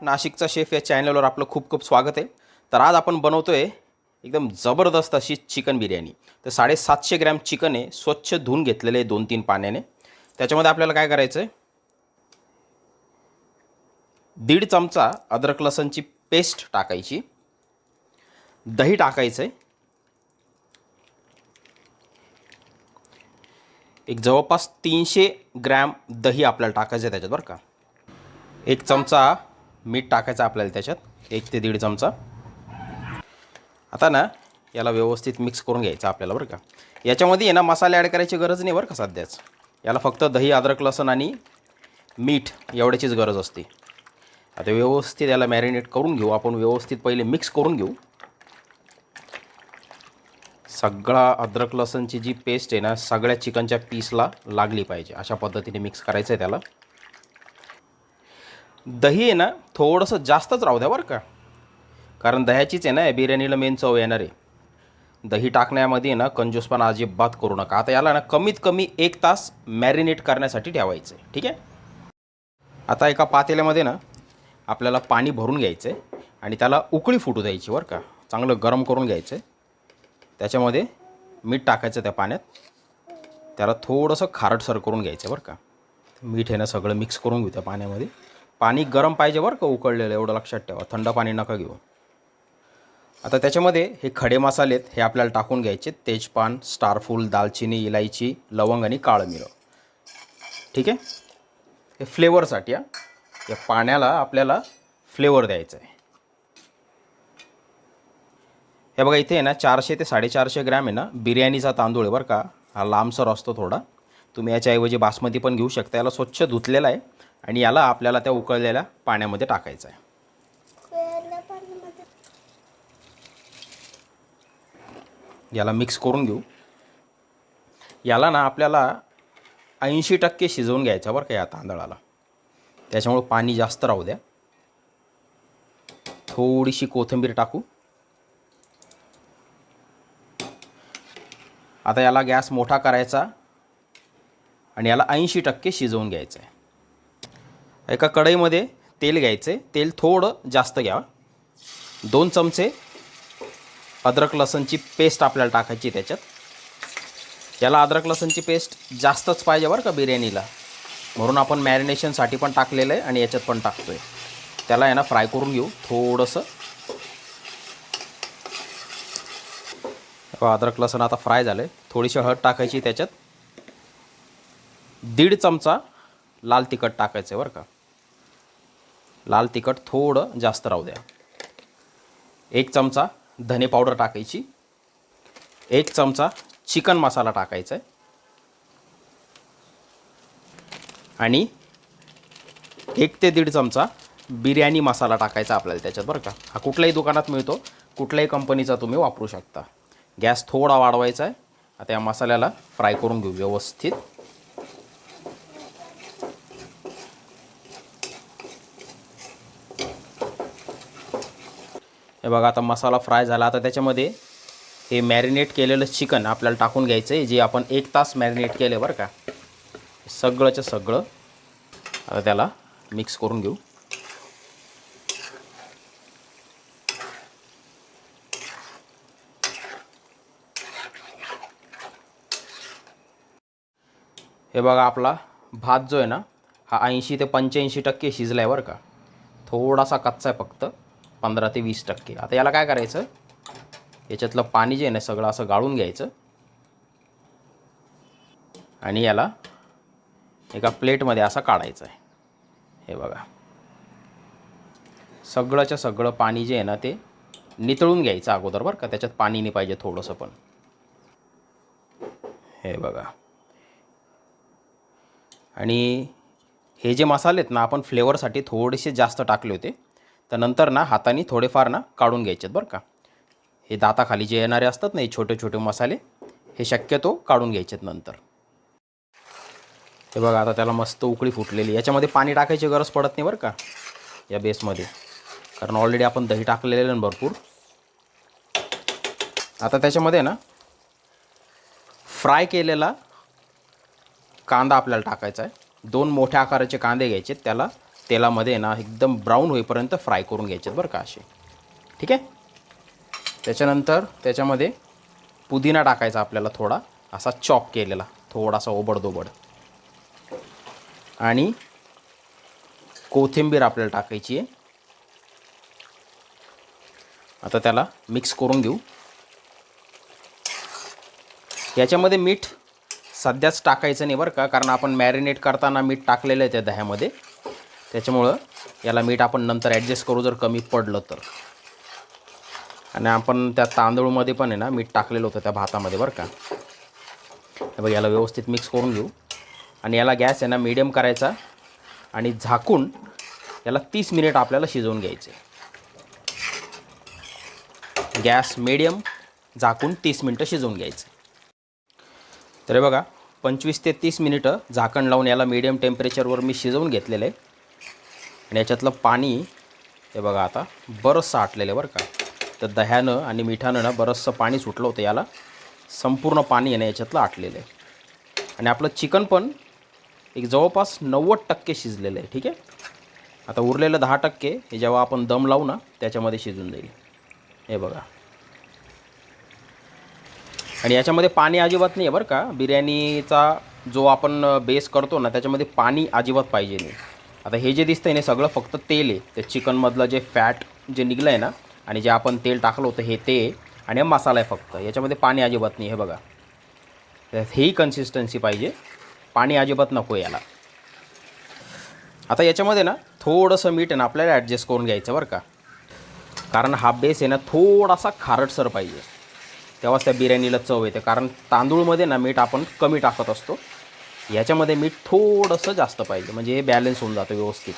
नाशिकचा शेफ या चॅनलवर आपलं खूप खूप स्वागत आहे. तर आज आपण बनवतोय एकदम जबरदस्त अशी चिकन बिर्याणी. तर 750 ग्रॅम चिकन आहे, स्वच्छ धुवून घेतलेले आहे 2-3 पाण्याने. त्याच्यामध्ये आपल्याला काय करायचं आहे, 1.5 चमचा अद्रक लसणची पेस्ट टाकायची, दही टाकायचं आहे, एक जवळपास 300 ग्रॅम दही आपल्याला टाकायचं आहे त्याच्यात बरं का. 1 चमचा मीठ टाकायचं आपल्याला त्याच्यात, 1 ते 1.5 चमचा. आता ना याला व्यवस्थित मिक्स करून घ्यायचं आपल्याला बरं का. याच्यामध्ये आहे ना मसाले ॲड करायची गरज नाही बरं का सध्याच. याला फक्त दही, अद्रक लसूण आणि मीठ एवढ्याचीच गरज असते. आता व्यवस्थित याला मॅरिनेट करून घेऊ आपण, व्यवस्थित पहिले मिक्स करून घेऊ. सगळा अद्रक लसूणची जी पेस्ट आहे ना सगळ्या चिकनच्या पीसला लागली पाहिजे, अशा पद्धतीने मिक्स करायचं आहे त्याला. दही आहे ना थोडंसं जास्तच राहू द्या बरं का, कारण दह्याचीच आहे ना बिर्याणीला मेन चव येणार आहे. दही टाकण्यामध्ये ना कंजूसपणा अजिबात करू नका. आता याला ना कमीत कमी 1 तास मॅरिनेट करण्यासाठी ठेवायचं आहे, ठीक आहे. आता एका पातेल्यामध्ये ना आपल्याला पाणी भरून घ्यायचं आहे आणि त्याला उकळी फुटू द्यायची बरं का. चांगलं गरम करून घ्यायचं आहे. त्याच्यामध्ये मीठ टाकायचं त्या पाण्यात, त्याला थोडंसं खारटसर करून घ्यायचं बरं का. मीठ आहे ना सगळं मिक्स करून घेऊ त्या पाण्यामध्ये. पाणी गरम पाहिजे बरं का, उकळलेलं, एवढं लक्षात ठेवा, थंड पाणी नका घेऊ. आता त्याच्यामध्ये हे खडे मसाले आहेत हे आपल्याला टाकून घ्यायचे. तेजपान, स्टारफूल, दालचिनी, इलायची, लवंग आणि काळं मिरं, ठीक आहे. हे फ्लेवरसाठी या पाण्याला आपल्याला फ्लेवर द्यायचा आहे. हे बघा इथे आहे ना 400 ते 450 ग्रॅम आहे ना बिर्याणीचा तांदूळ आहे बरं का. हा लांबसर असतो थोडा. तुम्ही याच्याऐवजी बासमती पण घेऊ शकता. याला स्वच्छ धुतलेला आहे आणि याला आपल्याला त्या उकळलेल्या पाण्यामध्ये टाकायचं आहे. याला मिक्स करून घेऊ. याला ना आपल्याला 80% शिजवून घ्यायचं बरं का या तांदळाला. त्याच्यामुळे पाणी जास्त राहू द्या. थोडीशी कोथिंबीर टाकू. आता याला गॅस मोठा करायचा आणि याला 80% शिजवून घ्यायचं आहे. एका कढईमध्ये तेल घ्यायचं आहे. तेल थोडं जास्त घ्या. 2 चमचे अद्रक लसूणची पेस्ट आपल्याला टाकायची त्याच्यात. याला अद्रक लसूणची पेस्ट जास्तच पाहिजे बरं का बिर्याणीला, म्हणून आपण मॅरिनेशनसाठी पण टाकलेलं आहे आणि याच्यात पण टाकतो आहे. त्याला आहे ना फ्राय करून घेऊ थोडंसं. अद्रक लसूण आता फ्राय झालं आहे. थोडीशी हळद टाकायची त्याच्यात. 1.5 चमचा लाल तिखट टाकायचं आहे बरं का. लाल तिखट थोडं जास्त राहू द्या. 1 चमचा धने पावडर टाकायची. 1 चमचा चिकन मसाला टाकायचा आहे आणि 1 ते 1.5 चमचा बिर्याणी मसाला टाकायचा आपल्याला त्याच्यात बरं का. हा कुठल्याही दुकानात मिळतो, कुठल्याही कंपनीचा तुम्ही वापरू शकता. गॅस थोडा वाढवायचा आहे. आता या मसाल्याला फ्राय करून घेऊ व्यवस्थित. हे बघा आता मसाला फ्राय झाला. आता त्याच्यामध्ये हे मॅरिनेट केलेलं चिकन आपल्याला टाकून घ्यायचं आहे, जे आपण 1 तास मॅरिनेट केलं बरं का. सगळंच्या सगळं आता त्याला मिक्स करून घेऊ. हे बघा आपला भात जो आहे ना हा 80 ते 85% शिजला आहे बरं का. थोडासा कच्चा आहे फक्त 15 ते 20%. आता याला काय करायचं, याच्यातलं पाणी जे आहे ना सगळं असं गाळून घ्यायचं आणि याला एका प्लेटमध्ये असं काढायचं आहे. हे बघा सगळंच्या सगळं पाणी जे आहे ना ते नितळून घ्यायचं अगोदर बरं का. त्याच्यात पाणी नाही पाहिजे थोडंसं पण. हे बघा आणि हे जे मसाले आहेत ना आपण फ्लेवरसाठी थोडेसे जास्त टाकले होते, तर नंतर ना हाताने थोडेफार ना काढून घ्यायचेत बरं का. हे दाताखाली जे येणारे असतात ना हे छोटे छोटे मसाले, हे शक्यतो काढून घ्यायचेत नंतर. हे बघा आता त्याला मस्त उकळी फुटलेली. याच्यामध्ये पाणी टाकायची गरज पडत नाही बरं का या बेसमध्ये, कारण ऑलरेडी आपण दही टाकलेलं आहे भरपूर. आता त्याच्यामध्ये ना फ्राय केलेला कांदा आपल्याला टाकायचा आहे. 2 मोठ्या आकाराचे कांदे घ्यायचे, त्याला तेलामध्ये ना एकदम ब्राऊन होईपर्यंत फ्राय करून घ्यायचे बरं का असे. ठीक आहे. त्याच्यानंतर त्याच्यामध्ये पुदिना टाकायचा आपल्याला, थोडा असा चॉप केलेला, थोडासा ओबडधोबड. आणि कोथिंबीर आपल्याला टाकायची आहे. आता त्याला मिक्स करून घेऊ. याच्यामध्ये मीठ सध्याच टाकायचं नाही बरं का, कारण आपण मॅरिनेट करताना मीठ टाकलेलं आहे त्या दह्यामध्ये. त्याच्यामुळं याला मीठ आपण नंतर ॲडजस्ट करू जर कमी पडलं तर. आणि आपण त्या तांदूळमध्ये पण आहे ना मीठ टाकलेलं होतं त्या भातामध्ये बरं का. हे बघ, याला व्यवस्थित मिक्स करून घेऊ. आणि याला गॅस आहे ना मीडियम करायचा आणि झाकून याला 30 मिनिट आपल्याला शिजवून घ्यायचे. गॅस मीडियम, झाकून 30 मिनटं शिजवून घ्यायचं. तर हे बघा 25 ते 30 मिनिटं झाकण लावून याला मीडियम टेम्परेचरवर मी शिजवून घेतलेलं आहे. आणि याच्यातलं पाणी हे बघा आता बरंचसं आटलेलं आहे बरं का. तर दह्यानं आणि मिठानं ना बरंचसं पाणी सुटलं होतं याला. संपूर्ण पाणी आहे ना याच्यातलं आटलेलं आहे. आणि आपलं चिकन पण एक जवळपास 90% शिजलेलं आहे. ठीक आहे. आता उरलेलं 10% हे जेव्हा आपण दम लावू ना त्याच्यामध्ये शिजून जाईल. हे बघा. आणि याच्यामध्ये पाणी अजिबात नाही आहे बरं का. बिर्याणीचा जो आपण बेस करतो ना त्याच्यामध्ये पाणी अजिबात पाहिजे नाही. आता हे जे दिसतं आहे ना सगळं फक्त तेल आहे. ते चिकनमधलं जे फॅट जे निघलं आहे ना आणि जे आपण तेल टाकलं होतं हे ते आणि मसाला आहे फक्त. याच्यामध्ये पाणी अजिबात नाही. हे बघा, हेही कन्सिस्टन्सी पाहिजे, पाणी अजिबात नको याला. आता याच्यामध्ये ना थोडंसं मीठ आहे ना आपल्याला ॲडजस्ट करून घ्यायचं बरं का, कारण हा बेस आहे ना थोडासा खारटसर पाहिजे, तेव्हाच त्या बिर्याणीला चव येते. कारण तांदूळमध्ये ना मीठ आपण कमी टाकत असतो, याच्यामध्ये मीठ थोडंसं जास्त पाहिजे, म्हणजे हे बॅलन्स होऊन जातं व्यवस्थित.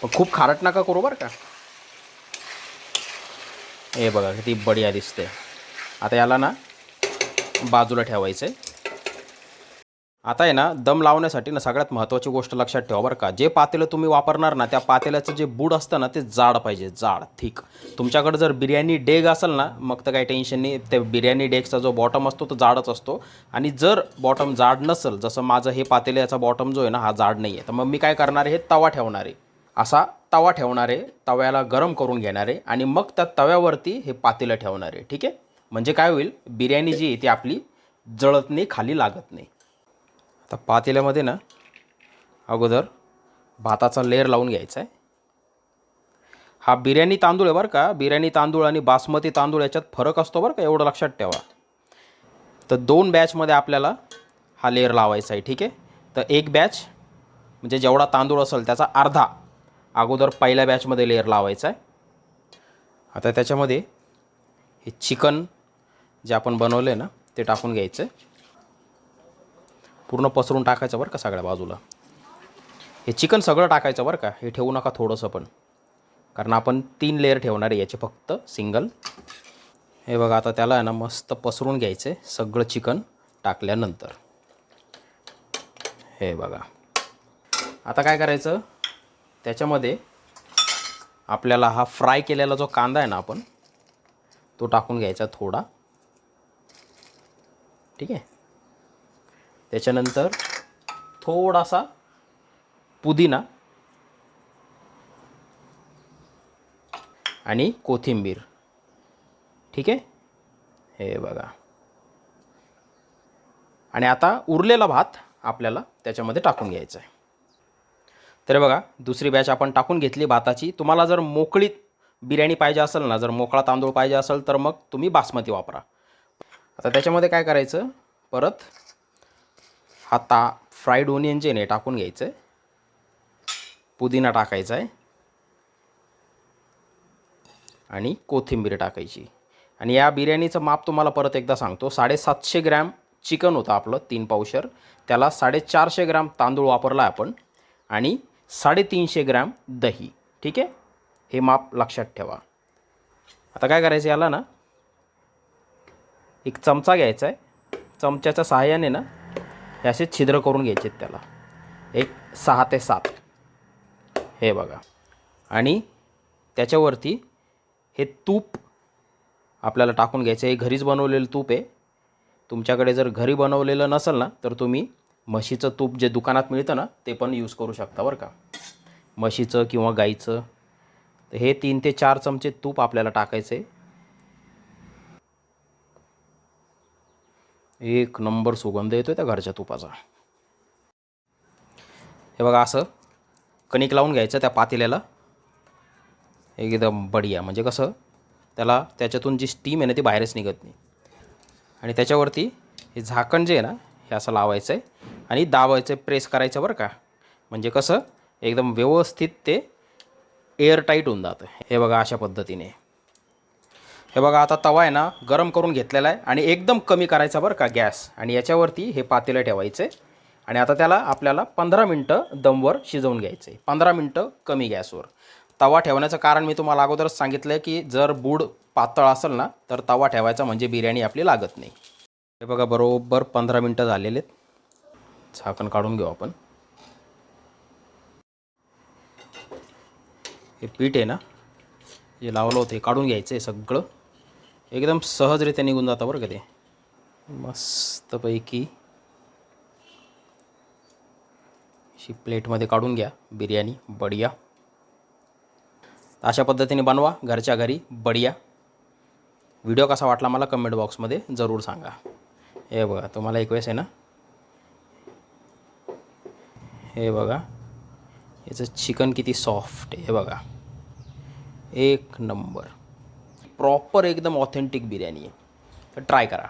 पण खूप खारट नका करू बरं का. हे बघा किती बढिया दिसते. आता याला ना बाजूला ठेवायचं आहे. आता आहे ना दम लावण्यासाठी ना सगळ्यात महत्त्वाची गोष्ट लक्षात ठेवा बरं का. जे पातेलं तुम्ही वापरणार ना त्या पातेल्याचं जे बूड असतं ना ते जाड पाहिजे, जाड थिक. तुमच्याकडे जर बिर्याणी डेग असेल ना मग तर काही टेन्शन नाही. त्या बिर्याणी डेगचा जो बॉटम असतो तो जाडच असतो. आणि जर बॉटम जाड नसेल, जसं माझं हे पातेलं याचा बॉटम जो आहे ना हा जाड नाही आहे, तर मग मी काय करणार आहे, हे तवा ठेवणार आहे. असा तवा ठेवणार आहे, तव्याला गरम करून घेणार आहे आणि मग त्या तव्यावरती हे पातेलं ठेवणार आहे. ठीक आहे. म्हणजे काय होईल, बिर्याणी जी आहे ती आपली जळत नाही, खाली लागत नाही. आता पातेल्यामध्ये ना अगोदर भाताचा लेअर लावून घ्यायचा आहे. हा बिर्याणी तांदूळ आहे बरं का. बिर्याणी तांदूळ आणि बासमती तांदूळ याच्यात फरक असतो बरं का, एवढं लक्षात ठेवा. तर 2 बॅचमध्ये आपल्याला हा लेअर लावायचा आहे. ठीक आहे. तर एक बॅच म्हणजे जेवढा तांदूळ असेल त्याचा अर्धा अगोदर पहिल्या बॅचमध्ये लेअर लावायचा आहे. आता त्याच्यामध्ये हे चिकन जे आपण बनवलं आहे ना ते टाकून घ्यायचं आहे. पूर्ण पसरून टाकायचं बरं का सगळ्या बाजूला. हे चिकन सगळं टाकायचं बरं का, हे ठेवू नका थोडंसं पण, कारण आपण 3 लेअर ठेवणार आहे याचे, फक्त सिंगल. हे बघा आता त्याला आहे ना मस्त पसरून घ्यायचं आहे सगळं चिकन टाकल्यानंतर. हे बघा. आता काय करायचं, त्याच्यामध्ये आपल्याला हा फ्राय केलेला जो कांदा आहे ना आपण तो टाकून घ्यायचा थोडा. ठीक आहे. त्याच्यानंतर थोडासा पुदिना आणि कोथिंबीर. ठीक आहे. हे बघा. आणि आता उरलेला भात आपल्याला त्याच्यामध्ये टाकून घ्यायचा आहे. तर बघा दुसरी बॅच आपण टाकून घेतली भाताची. तुम्हाला जर मोकळी बिर्याणी पाहिजे असेल ना, जर मोकळा तांदूळ पाहिजे असेल तर मग तुम्ही बासमती वापरा. आता त्याच्यामध्ये काय करायचं, परत हा फ्राईड ओनियन जे नाही टाकून घ्यायचं आहे, पुदिना टाकायचा आहे आणि कोथिंबीर टाकायची. आणि या बिर्याणीचं माप तुम्हाला परत एकदा सांगतो, 750 ग्रॅम चिकन होतं आपलं 3 पावशर, त्याला 450 ग्रॅम तांदूळ वापरला आपण आणि 350 ग्रॅम दही. ठीक आहे. हे माप लक्षात ठेवा. आता काय करायचं, याला ना एक चमचा घ्यायचा आहे, चमच्याच्या सहाय्याने ना हे असे छिद्र करून घ्यायचे त्याला, एक 6 ते 7. हे बघा. आणि त्याच्यावरती हे तूप आपल्याला टाकून घ्यायचं. हे घरीच बनवलेलं तूप आहे. तुमच्याकडे जर घरी बनवलेलं नसेल ना तर तुम्ही म्हशीचं तूप जे दुकानात मिळतं ना ते पण यूज करू शकता बरं का. म्हशीचं किंवा गाईचं. तर हे 3 ते 4 चमचे तूप आपल्याला टाकायचं आहे. एक नंबर सुगंध येतो त्या घरच्या तुपाचा. हे बघा असं कणिक लावून घ्यायचं त्या पातेल्याला एकदम बढिया. म्हणजे कसं त्याला त्याच्यातून जी स्टीम आहे ना ती बाहेरच निघत नाही. आणि त्याच्यावरती हे झाकण जे आहे ना हे असं लावायचं आहे आणि दाबायचं आहे, प्रेस करायचं बरं का. म्हणजे कसं एकदम व्यवस्थित ते एअर टाईट होऊन जातं. हे बघा अशा पद्धतीने. हे बघा आता तवा आहे ना गरम करून घेतलेला आहे आणि एकदम कमी करायचा बरं का गॅस. आणि याच्यावरती हे पातेलं ठेवायचं आहे आणि आता त्याला आपल्याला 15 मिनटं दमवर शिजवून घ्यायचं आहे. 15 मिनटं कमी गॅसवर. तवा ठेवण्याचं कारण मी तुम्हाला अगोदरच सांगितलं आहे की जर बूड पातळ असेल ना तर तवा ठेवायचा म्हणजे बिर्याणी आपली लागत नाही. हे बघा बरोबर 15 मिनटं झालेले आहेत. झाकण काढून घेऊ आपण. हे पीठ आहे ना जे लावलं होतं हे काढून घ्यायचं आहे सगळं. एकदम सहजरित्या निघून जातं बरं का ते. मस्तपैकी अशी प्लेटमध्ये काढून घ्या बिर्याणी बढिया. अशा पद्धतीने बनवा घरच्या घरी बढिया. व्हिडिओ कसा वाटला मला कमेंट बॉक्समध्ये जरूर सांगा. हे बघा तुम्हाला एक वेळेस आहे ना हे बघा याचं चिकन किती सॉफ्ट आहे. हे बघा एक नंबर प्रॉपर एकदम ऑथेंटिक बिर्याणी आहे. तर ट्राय करा.